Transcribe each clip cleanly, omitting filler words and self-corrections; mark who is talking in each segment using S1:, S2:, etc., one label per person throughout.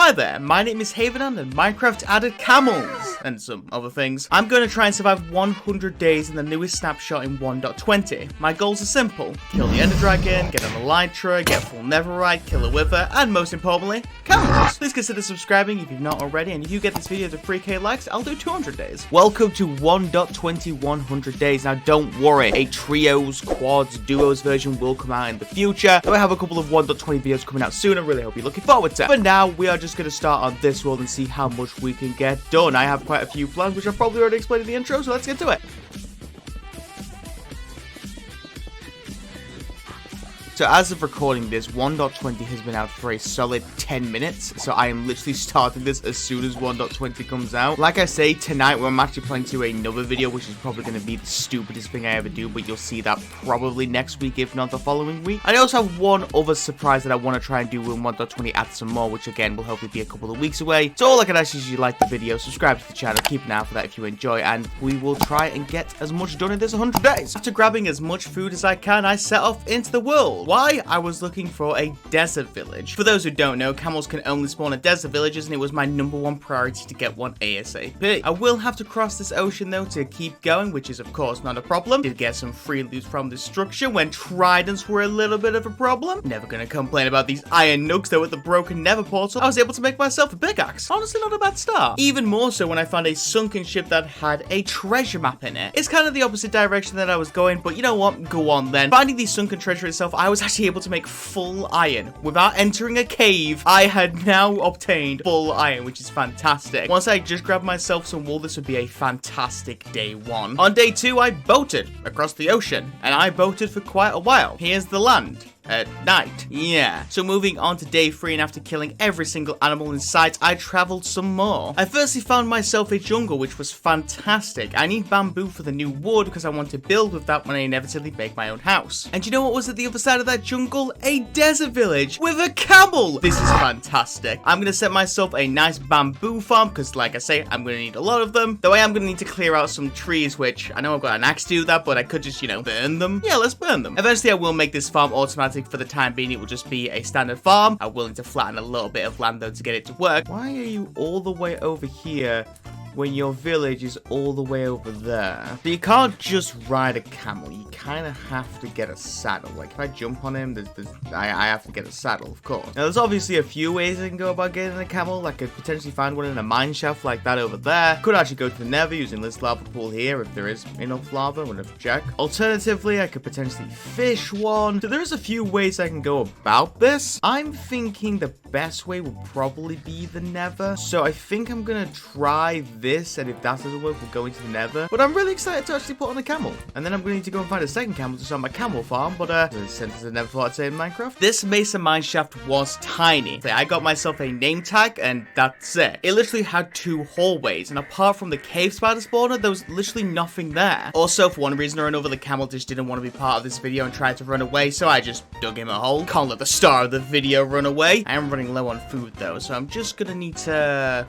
S1: Hi there, my name is Havenan and Minecraft added camels and some other things. I'm going to try and survive 100 days in the newest snapshot in 1.20. My goals are simple: kill the ender dragon, get an elytra, get full netherite, kill a wither, and most importantly, camels. Please consider subscribing if you've not already, and if you get this video to 3k likes, I'll do 200 days. Welcome to 1.20 100 days. Now don't worry, a trios, quads, duos version will come out in the future. I have a couple of 1.20 videos coming out soon. I really hope you're looking forward to. But now we are just going to start on this world and see how much we can get done. I have quite a few plans, which I've probably already explained in the intro, so let's get to it. So as of recording this, 1.20 has been out for a solid 10 minutes, so I am literally starting this as soon as 1.20 comes out. Like I say, tonight I'm actually planning to do another video, which is probably going to be the stupidest thing I ever do, but you'll see that probably next week, if not the following week. I also have one other surprise that I want to try and do in 1.20, add some more, which again will hopefully be a couple of weeks away. So all I can ask is if you like the video, subscribe to the channel, keep an eye out for that if you enjoy, and we will try and get as much done in this 100 days. After grabbing as much food as I can, I set off into the world. Why? I was looking for a desert village. For those who don't know, camels can only spawn in desert villages, and it was my #1 priority to get one ASAP. I will have to cross this ocean though to keep going, which is of course not a problem. Did get some free loot from this structure when tridents were a little bit of a problem. Never gonna complain about these iron nugs though. With the broken nether portal, I was able to make myself a pickaxe. Honestly, not a bad start. Even more so when I found a sunken ship that had a treasure map in it. It's kind of the opposite direction that I was going, but you know what? Go on then. Finding the sunken treasure itself, I was actually able to make full iron without entering a cave. I had now obtained full iron, which is fantastic. Once I just grabbed myself some wool, this would be a fantastic day 1. On day 2, I boated across the ocean, and I boated for quite a while. Here's the land. At night. Yeah. So moving on to day 3, and after killing every single animal in sight, I traveled some more. I firstly found myself a jungle, which was fantastic. I need bamboo for the new wood because I want to build with that when I inevitably make my own house. And you know what was at the other side of that jungle? A desert village with a camel. This is fantastic. I'm going to set myself a nice bamboo farm because, like I say, I'm going to need a lot of them. Though I am going to need to clear out some trees, which I know I've got an axe to do that, but I could just, burn them. Yeah, let's burn them. Eventually, I will make this farm automatic. For the time being, it will just be a standard farm. I'm willing to flatten a little bit of land though to get it to work. Why are you all the way over here when your village is all the way over there? So you can't just ride a camel. You kind of have to get a saddle. Like if I jump on him, I have to get a saddle, of course. Now there's obviously a few ways I can go about getting a camel. I could potentially find one in a mine shaft like that over there. Could actually go to the nether using this lava pool here if there is enough lava. I'm gonna check. Alternatively, I could potentially fish one. So there's a few ways I can go about this. I'm thinking the best way will probably be the nether. So I think I'm gonna try this, and if that doesn't work, we'll go into the nether. But I'm really excited to actually put on a camel. And then I'm going to need to go and find a second camel to start my camel farm. But the sentence I never thought I'd say in Minecraft. This Mesa mineshaft was tiny. So I got myself a name tag, and that's it. It literally had 2 hallways, and apart from the cave spider spawner, there was literally nothing there. Also, for one reason or another, the camel just didn't want to be part of this video and tried to run away, so I just dug him a hole. Can't let the star of the video run away. I am running low on food though, so I'm just gonna need to...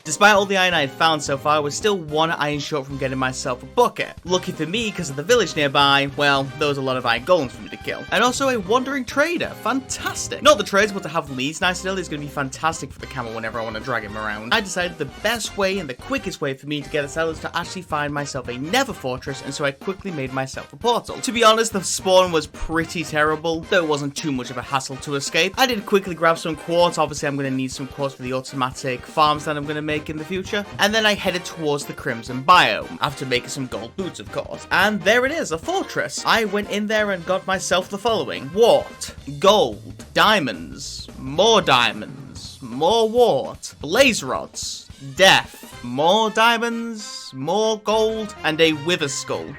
S1: Despite all the iron I had found so far, I was still 1 iron short from getting myself a bucket. Lucky for me, because of the village nearby, well, there was a lot of iron golems for me to kill. And also a wandering trader. Fantastic. Not the trades, but to have leads nice and early is going to be fantastic for the camel whenever I want to drag him around. I decided the best way and the quickest way for me to get a saddle is to actually find myself a nether fortress, and so I quickly made myself a portal. To be honest, the spawn was pretty terrible, though it wasn't too much of a hassle to escape. I did quickly grab some quartz. Obviously, I'm going to need some quartz for the automatic farms that I'm going to make in the future, and then I headed towards the Crimson biome after making some gold boots, of course. And there it is, a fortress. I went in there and got myself the following: wart, gold, diamonds, more wart, blaze rods, death, more diamonds, more gold, and a wither skull,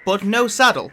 S1: but no saddle.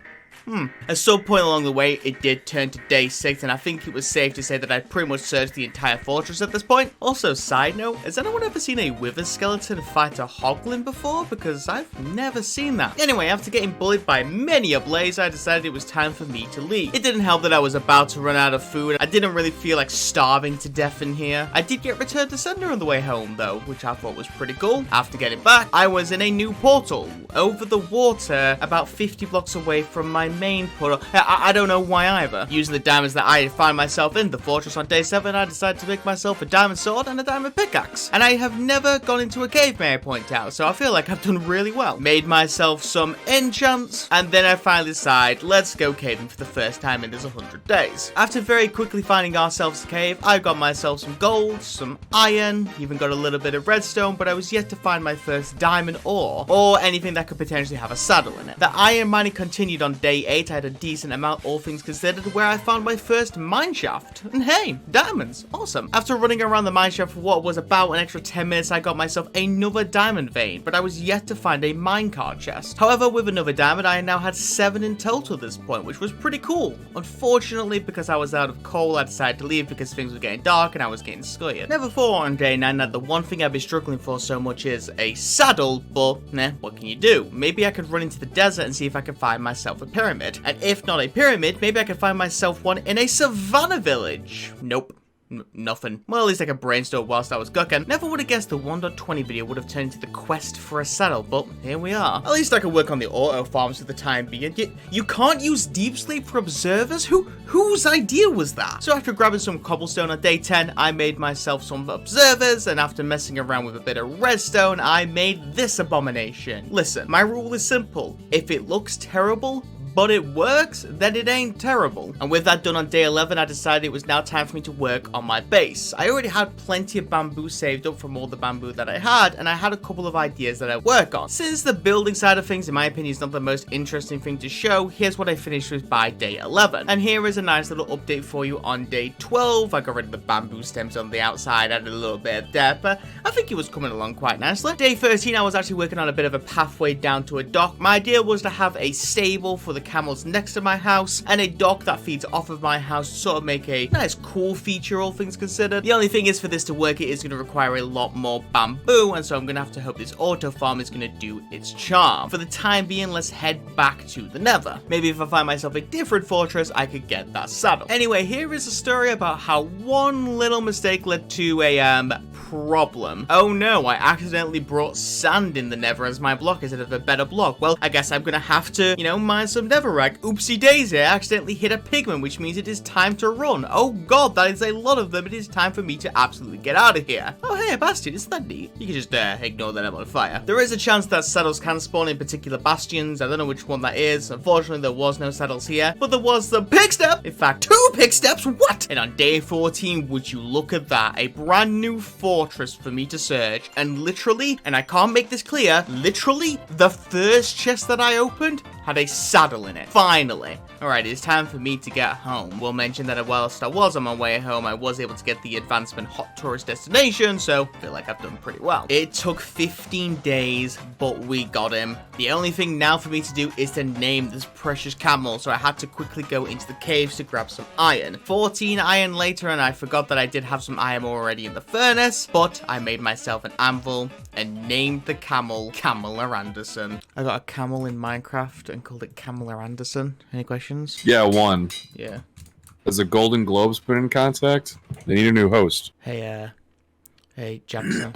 S1: At some point along the way, it did turn to day 6, and I think it was safe to say that I'd pretty much searched the entire fortress at this point. Also, side note, has anyone ever seen a wither skeleton fight a hoglin before? Because I've never seen that. Anyway, after getting bullied by many a blaze, I decided it was time for me to leave. It didn't help that I was about to run out of food. I didn't really feel like starving to death in here. I did get returned to sender on the way home though, which I thought was pretty cool. After getting back, I was in a new portal over the water about 50 blocks away from my main portal. I don't know why either. Using the diamonds that I find myself in the fortress on day 7, I decided to make myself a diamond sword and a diamond pickaxe. And I have never gone into a cave, may I point out, so I feel like I've done really well. Made myself some enchants, and then I finally decide, let's go caving for the first time in this 100 days. After very quickly finding ourselves a cave, I got myself some gold, some iron, even got a little bit of redstone, but I was yet to find my first diamond ore, or anything that could potentially have a saddle in it. The iron mining continued on day 8. I had a decent amount, all things considered, where I found my first mine shaft. And hey, diamonds, awesome. After running around the mine shaft for what was about an extra 10 minutes, I got myself another diamond vein, but I was yet to find a minecart chest. However, with another diamond, I now had 7 in total at this point, which was pretty cool. Unfortunately, because I was out of coal, I decided to leave because things were getting dark and I was getting scared. Never thought on day 9 that the one thing I've been struggling for so much is a saddle, but what can you do? Maybe I could run into the desert and see if I can find myself a pyramid. And if not a pyramid, maybe I could find myself one in a savannah village. Nope. Nothing. Well, at least I could brainstorm whilst I was cooking. Never would have guessed the 1.20 video would have turned into the quest for a saddle, but here we are. At least I could work on the auto farms for the time being. You can't use deep sleep for observers? Whose idea was that? So after grabbing some cobblestone on day 10, I made myself some observers, and after messing around with a bit of redstone, I made this abomination. Listen, my rule is simple. If it looks terrible, but it works, then it ain't terrible. And with that done on day 11, I decided it was now time for me to work on my base. I already had plenty of bamboo saved up from all the bamboo that I had, and I had a couple of ideas that I work on. Since the building side of things, in my opinion, is not the most interesting thing to show, here's what I finished with by day 11. And here is a nice little update for you on day 12. I got rid of the bamboo stems on the outside, added a little bit of depth, but I think it was coming along quite nicely. Day 13, I was actually working on a bit of a pathway down to a dock. My idea was to have a stable for the camels next to my house and a dock that feeds off of my house to sort of make a nice cool feature, all things considered. The only thing is, for this to work, it is going to require a lot more bamboo, and so I'm going to have to hope this auto farm is going to do its charm. For the time being, let's head back to the nether. Maybe if I find myself a different fortress, I could get that saddle. Anyway, here is a story about how one little mistake led to a problem. Oh no, I accidentally brought sand in the nether as my block instead of a better block. Well, I guess I'm gonna have to, mine some netherrack. Oopsie daisy, I accidentally hit a pigman, which means it is time to run. Oh god, that is a lot of them. It is time for me to absolutely get out of here. Oh hey, a bastion, isn't that neat? You can just ignore that I'm on fire. There is a chance that saddles can spawn in particular bastions. I don't know which one that is. Unfortunately, there was no saddles here, but there was the pig step. In fact, 2 pig steps, what? And on day 14, would you look at that, a brand new fortress for me to search, and literally, and I can't make this clear, literally, the first chest that I opened had a saddle in it. Finally. Alright, it's time for me to get home. We'll mention that whilst I was on my way home, I was able to get the advancement hot tourist destination, so I feel like I've done pretty well. It took 15 days, but we got him. The only thing now for me to do is to name this precious camel, so I had to quickly go into the caves to grab some iron. 14 iron later, and I forgot that I did have some iron already in the furnace, but I made myself an anvil and named the camel Camel Anderson. I got a camel in Minecraft and called it Camel Anderson. Any questions?
S2: Yeah, one.
S1: Yeah.
S2: Has the Golden Globes been in contact? They need a new host.
S1: Hey Jackson.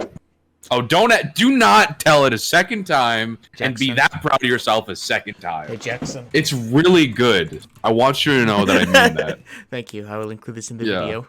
S2: Oh, do not tell it a second time
S1: Jackson.
S2: And be that proud of yourself a second time.
S1: Hey Jackson.
S2: It's really good. I want you to know that I mean that.
S1: Thank you. I will include this in the video.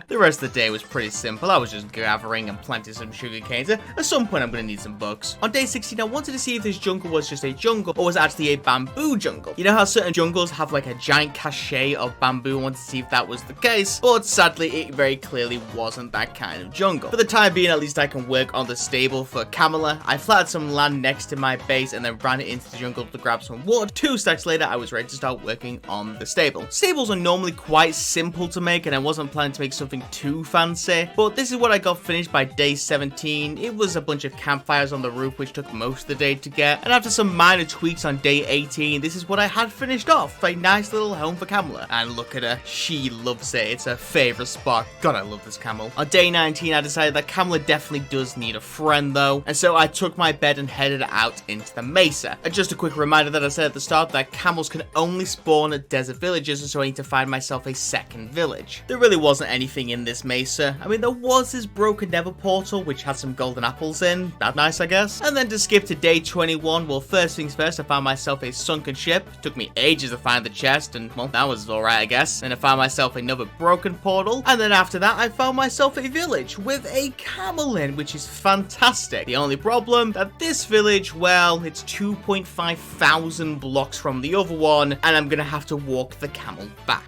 S1: The rest of the day was pretty simple. I was just gathering and planting some sugar canes. At some point, I'm going to need some bugs. On day 16, I wanted to see if this jungle was just a jungle or was actually a bamboo jungle. You know how certain jungles have like a giant cache of bamboo? I wanted to see if that was the case, but sadly, it very clearly wasn't that kind of jungle. For the time being, at least I can work on the stable for Camel. I flattened some land next to my base and then ran it into the jungle to grab some wood. 2 stacks later, I was ready to start working on the stable. Stables are normally quite simple to make, and I wasn't planning to make something too fancy, but this is what I got finished by day 17. It was a bunch of campfires on the roof, which took most of the day to get, and after some minor tweaks on day 18, this is what I had finished off, a nice little home for Camel. And look at her, she loves it. It's her favorite spot. God, I love this camel. On day 19, I decided that Camel definitely does need a friend though, and so I took my bed and headed out into the mesa. And just a quick reminder that I said at the start that camels can only spawn at desert villages, and so I need to find myself a second village. There really wasn't anything in in this mesa. I mean, there was this broken nether portal, which had some golden apples in. That's nice, I guess. And then to skip to day 21, well, first things first, I found myself a sunken ship. It took me ages to find the chest, and, well, that was alright, I guess. Then I found myself another broken portal. And then after that, I found myself a village with a camel in, which is fantastic. The only problem, that this village, well, it's 2.5 thousand blocks from the other one, and I'm gonna have to walk the camel back.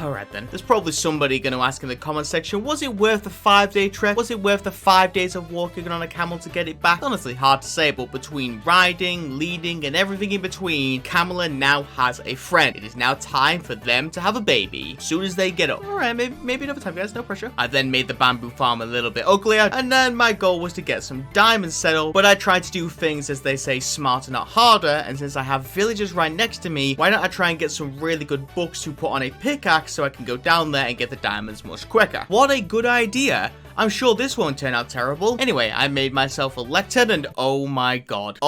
S1: Alright then. There's probably somebody going to ask in the comment section, was it worth the 5-day trek? Was it worth the 5 days of walking on a camel to get it back? Honestly, hard to say, but between riding, leading, and everything in between, Camel now has a friend. It is now time for them to have a baby. As soon as they get up. Alright, maybe another time, guys. No pressure. I then made the bamboo farm a little bit uglier, and then my goal was to get some diamonds settled, but I tried to do things, as they say, smarter, not harder, and since I have villagers right next to me, why don't I try and get some really good books to put on a pickaxe so I can go down there and get the diamonds much quicker. What a good idea. I'm sure this won't turn out terrible. Anyway, I made myself a lectern, and oh my god.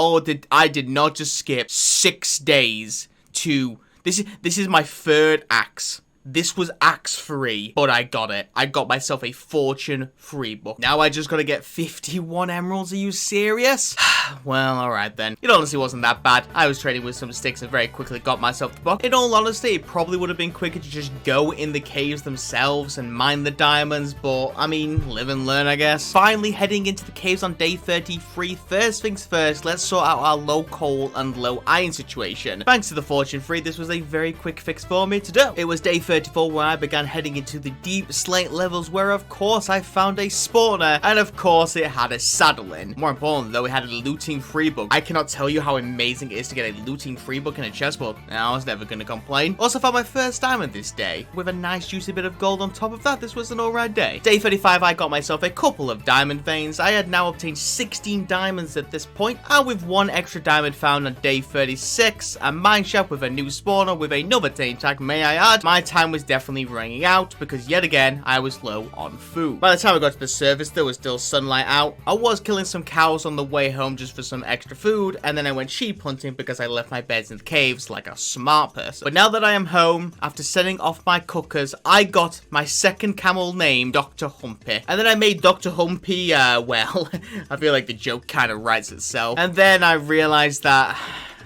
S1: I did not just skip 6 days to... This is my third axe. This was axe 3, but I got it. I got myself a fortune free book. Now I just gotta get 51 emeralds. Are you serious? Well, alright then. It honestly wasn't that bad. I was trading with some sticks and very quickly got myself the book. In all honesty, it probably would have been quicker to just go in the caves themselves and mine the diamonds, but I mean, live and learn, I guess. Finally heading into the caves on day 33. First things first, let's sort out our low coal and low iron situation. Thanks to the fortune free, this was a very quick fix for me to do. It was day 34 where I began heading into the deep slate levels, where of course I found a spawner, and of course it had a saddle in. More importantly though, it had a looting free book. I cannot tell you how amazing it is to get a looting free book in a chest, but I was never going to complain. Also found my first diamond this day, with a nice juicy bit of gold on top of that. This was an alright day. Day 35 I got myself a couple of diamond veins. I had now obtained 16 diamonds at this point, and with one extra diamond found on day 36, a mine shaft with a new spawner with another tame tag, may I add. My time was definitely running out because yet again I was low on food. By the time I got to the surface, there was still sunlight out. I was killing some cows on the way home just for some extra food, and then I went sheep hunting because I left my beds in the caves like a smart person. But now that I am home, after setting off my cookers, I got my second camel named Dr. Humpy. And then I made Dr. Humpy, well, I feel like the joke kind of writes itself. And then I realized that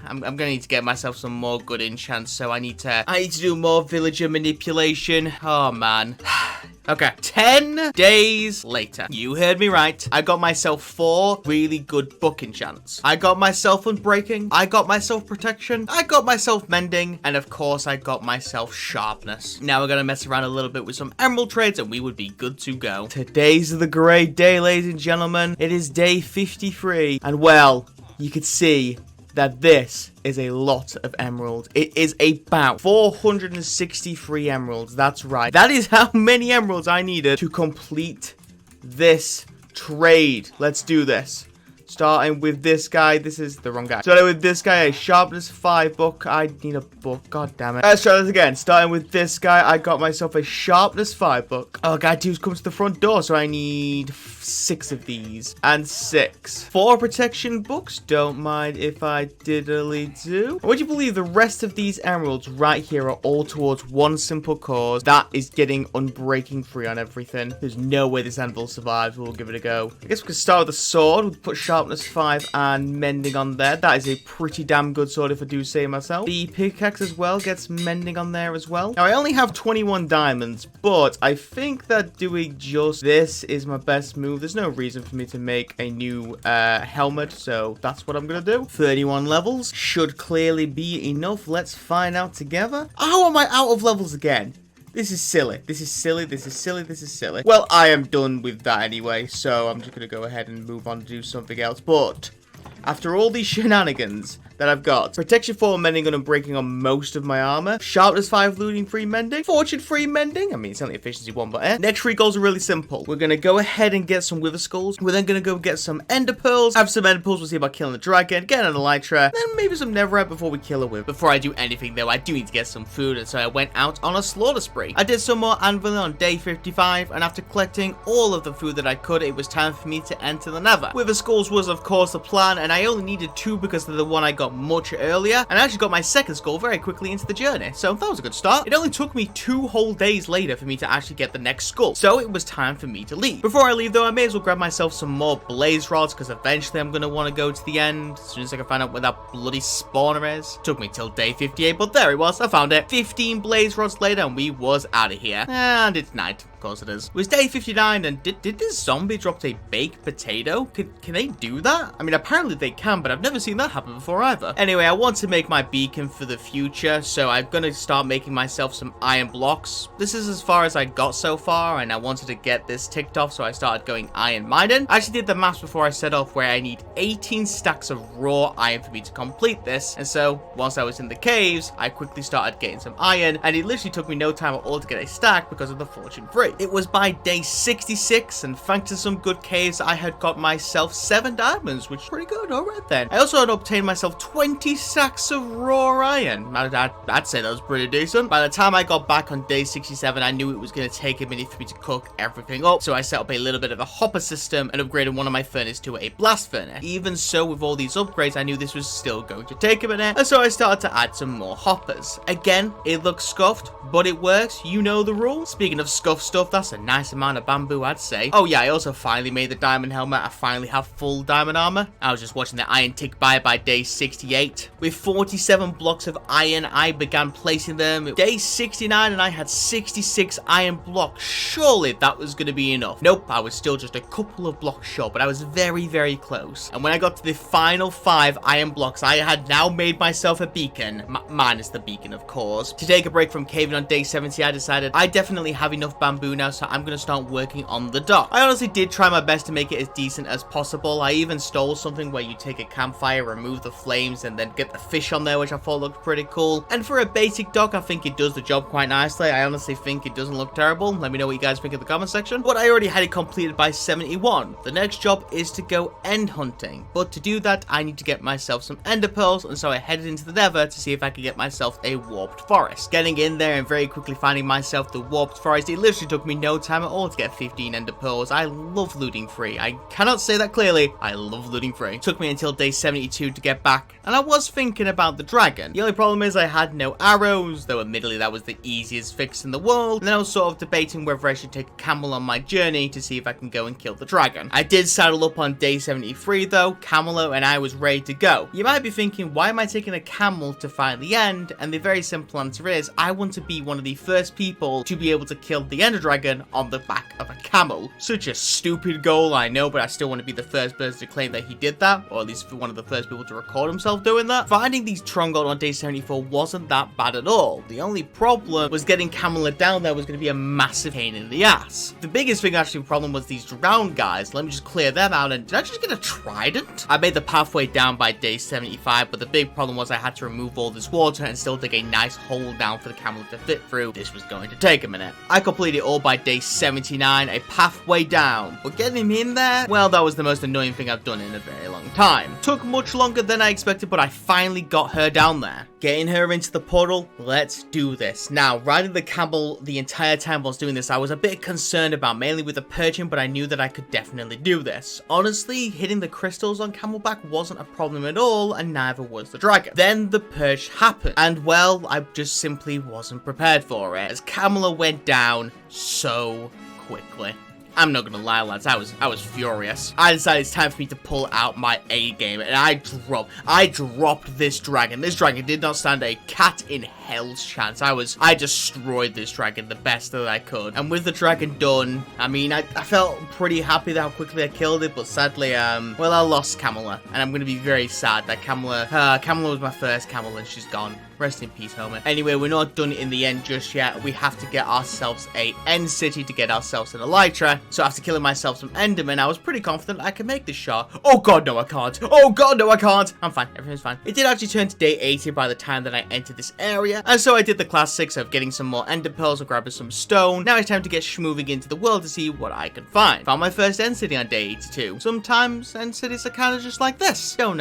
S1: I'm gonna need to get myself some more good enchants, so I need to do more villager manipulation. Oh man. Okay, 10 days later. You heard me right. I got myself 4 really good book enchants. I got myself unbreaking. I got myself protection. I got myself mending. And of course, I got myself sharpness. Now we're gonna mess around a little bit with some emerald trades and we would be good to go. Today's the great day, ladies and gentlemen. It is day 53. And well, you could see that this is a lot of emeralds. It is about 463 emeralds. That's right. That is how many emeralds I needed to complete this trade. Let's do this. Starting with this guy. This is the wrong guy. Starting with this guy, a sharpness 5 book. I need a book. God damn it. Let's try this again. Starting with this guy, I got myself a sharpness 5 book. Oh, guy 2's come to the front door, so I need 6 of these. And 6. 4 protection books. Don't mind if I diddly do. Would you believe the rest of these emeralds right here are all towards one simple cause? That is getting unbreaking free on everything. There's no way this anvil survives. We'll give it a go. I guess we could start with the sword. We'll put sharpness 5 and mending on there. That is a pretty damn good sword if I do say myself. The pickaxe as well gets mending on there as well. Now I only have 21 diamonds, but I think that doing just this is my best move. There's no reason for me to make a new helmet, so that's what I'm gonna do. 31 levels should clearly be enough. Let's find out together. How am I out of levels again? This is silly. This is silly. This is silly. This is silly. Well, I am done with that anyway, so I'm just going to go ahead and move on to do something else. But after all these shenanigans that I've got, protection 4 mending and unbreaking on most of my armor, sharpness 5 looting free mending, fortune free mending. I mean, it's only efficiency 1, but next 3 goals are really simple. We're going to go ahead and get some wither skulls. We're then going to go get some ender pearls. Have some ender pearls. We'll see about killing the dragon, getting an elytra, then maybe some netherite before we kill a wither. Before I do anything though, I do need to get some food, and so I went out on a slaughter spree. I did some more anviling on day 55, and after collecting all of the food that I could, it was time for me to enter the nether. Wither skulls was of course the plan, and I only needed 2 because of the one I got got much earlier, and I actually got my second skull very quickly into the journey, so that was a good start. It only took me 2 whole days later for me to actually get the next skull, so it was time for me to leave. Before I leave though, I may as well grab myself some more blaze rods, because eventually I'm going to want to go to the end, as soon as I can find out where that bloody spawner is. Took me till day 58, but there it was, I found it. 15 blaze rods later, and we was out of here. And it's night. Of course it is. It was day 59, and did this zombie drop a baked potato? Can they do that? I mean, apparently they can, but I've never seen that happen before either. Anyway, I want to make my beacon for the future, so I'm gonna start making myself some iron blocks. This is as far as I got so far, and I wanted to get this ticked off, so I started going iron mining. I actually did the maths before I set off, where I need 18 stacks of raw iron for me to complete this, and so once I was in the caves, I quickly started getting some iron, and it literally took me no time at all to get a stack because of the fortune free. It was by day 66, and thanks to some good caves, I had got myself 7 diamonds, which is pretty good. Alright then. I also had obtained myself 20 stacks of raw iron. I'd say that was pretty decent. By the time I got back on day 67, I knew it was going to take a minute for me to cook everything up, so I set up a little bit of a hopper system and upgraded one of my furnaces to a blast furnace. Even so, with all these upgrades, I knew this was still going to take a minute, and so I started to add some more hoppers. Again, it looks scuffed, but it works. You know the rules. Speaking of scuffed stuff, that's a nice amount of bamboo, I'd say. Oh yeah, I also finally made the diamond helmet. I finally have full diamond armor. I was just watching the iron tick by day 68. With 47 blocks of iron, I began placing them. Day 69, and I had 66 iron blocks. Surely that was going to be enough. Nope, I was still just a couple of blocks short, but I was very, very close. And when I got to the final 5 iron blocks, I had now made myself a beacon. Minus the beacon, of course. To take a break from caving on day 70, I decided I definitely have enough bamboo now, so I'm going to start working on the dock. I honestly did try my best to make it as decent as possible. I even stole something where you take a campfire, remove the flames, and then get the fish on there, which I thought looked pretty cool. And for a basic dock, I think it does the job quite nicely. I honestly think it doesn't look terrible. Let me know what you guys think in the comment section. But I already had it completed by 71. The next job is to go end hunting. But to do that, I need to get myself some ender pearls, and so I headed into the nether to see if I could get myself a warped forest. Getting in there and very quickly finding myself the warped forest, it literally took me no time at all to get 15 ender pearls. I love looting free. I cannot say that clearly. I love looting free. It took me until day 72 to get back, and I was thinking about the dragon. The only problem is I had no arrows, though admittedly that was the easiest fix in the world, and then I was sort of debating whether I should take a camel on my journey to see if I can go and kill the dragon. I did saddle up on day 73 though, Camel, and I was ready to go. You might be thinking, why am I taking a camel to find the end? And the very simple answer is, I want to be one of the first people to be able to kill the ender dragon on the back of a camel. Such a stupid goal, I know, but I still want to be the first person to claim that he did that, or at least one of the first people to record himself doing that. Finding these Trongold on day 74 wasn't that bad at all. The only problem was getting Camel down there was going to be a massive pain in the ass. The biggest thing actually problem was these drowned guys. Let me just clear them out, and did I just get a trident? I made the pathway down by day 75, but the big problem was I had to remove all this water and still dig a nice hole down for the camel to fit through. This was going to take a minute. I completed it all by day 79, a pathway down, but getting him in there, well, that was the most annoying thing I've done in a very long time. Took much longer than I expected, but I finally got her down there. Getting her into the portal, let's do this. Now, riding the camel the entire time whilst doing this, I was a bit concerned about, mainly with the perching, but I knew that I could definitely do this. Honestly, hitting the crystals on Camelback wasn't a problem at all, and neither was the dragon. Then the perch happened, and well, I just simply wasn't prepared for it, as Camel went down so quickly. I'm not gonna lie, lads, I was furious. I decided it's time for me to pull out my A game, and I dropped this dragon. This dragon did not stand a cat in hell's chance. I destroyed this dragon the best that I could. And with the dragon done, I mean, I felt pretty happy how quickly I killed it, but sadly, well, I lost Camela, and I'm gonna be very sad that Camela was my first camel, and she's gone. Rest in peace, Homer. Anyway, we're not done in the end just yet. We have to get ourselves a end city to get ourselves an elytra. So after killing myself some endermen, I was pretty confident I could make this shot. Oh god, no I can't. Oh god, no I can't. I'm fine. Everything's fine. It did actually turn to day 80 by the time that I entered this area. And so I did the classics of getting some more ender pearls or grabbing some stone. Now it's time to get schmoving into the world to see what I can find. Found my first end city on day 82. Sometimes end cities are kind of just like this. Don't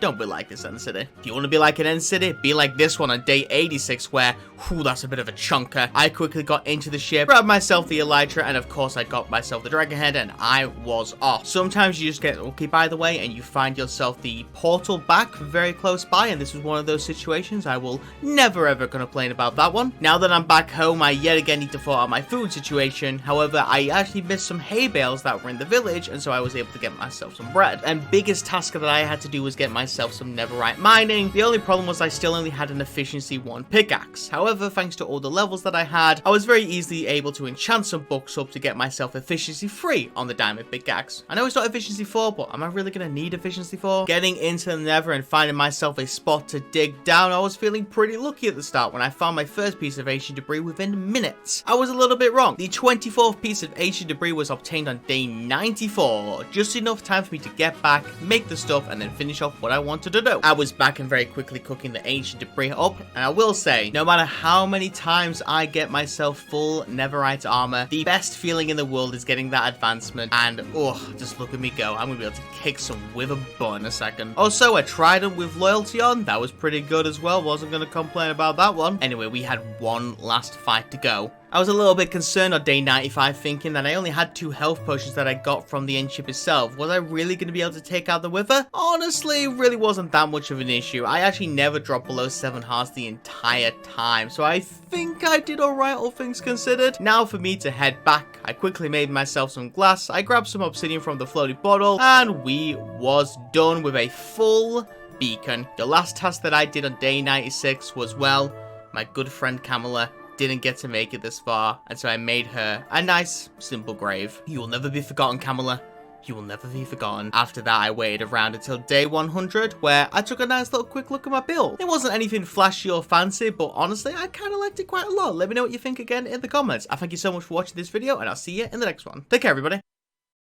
S1: don't be like this End City. If you want to be like an End City, be like this one on day 86 where, whew, that's a bit of a chunker. I quickly got into the ship, grabbed myself the Elytra, and of course I got myself the Dragonhead, and I was off. Sometimes you just get lucky, by the way, and you find yourself the portal back very close by, and this was one of those situations. I will never ever complain about that one. Now that I'm back home, I yet again need to sort out my food situation. However, I actually missed some hay bales that were in the village, and so I was able to get myself some bread. And biggest task that I had to do was get myself some netherite mining. The only problem was I still only had an efficiency 1 pickaxe. However, thanks to all the levels that I had, I was very easily able to enchant some books up to get myself efficiency 3 on the diamond pickaxe. I know it's not efficiency 4, but am I really gonna need efficiency 4? Getting into the nether and finding myself a spot to dig down, I was feeling pretty lucky at the start when I found my first piece of ancient debris within minutes. I was a little bit wrong. The 24th piece of ancient debris was obtained on day 94, just enough time for me to get back, make the stuff, and then finish off what I wanted to do. I was back and very quickly cooking the ancient debris up, and I will say, no matter how many times I get myself full netherite armor, the best feeling in the world is getting that advancement, and oh, just look at me go. I'm gonna be able to kick some with a butt in a second. Also, a trident with loyalty on, that was pretty good as well. Wasn't gonna complain about that one. Anyway, we had one last fight to go. I was a little bit concerned on day 95, thinking that I only had 2 health potions that I got from the end ship itself. Was I really going to be able to take out the Wither? Honestly, it really wasn't that much of an issue. I actually never dropped below 7 hearts the entire time, so I think I did alright, all things considered. Now for me to head back, I quickly made myself some glass, I grabbed some obsidian from the floating bottle, and we was done with a full beacon. The last task that I did on day 96 was, well, my good friend Camel didn't get to make it this far, and so I made her a nice, simple grave. You will never be forgotten, Camel. You will never be forgotten. After that, I waited around until day 100, where I took a nice little quick look at my build. It wasn't anything flashy or fancy, but honestly, I kind of liked it quite a lot. Let me know what you think again in the comments. I thank you so much for watching this video, and I'll see you in the next one. Take care, everybody.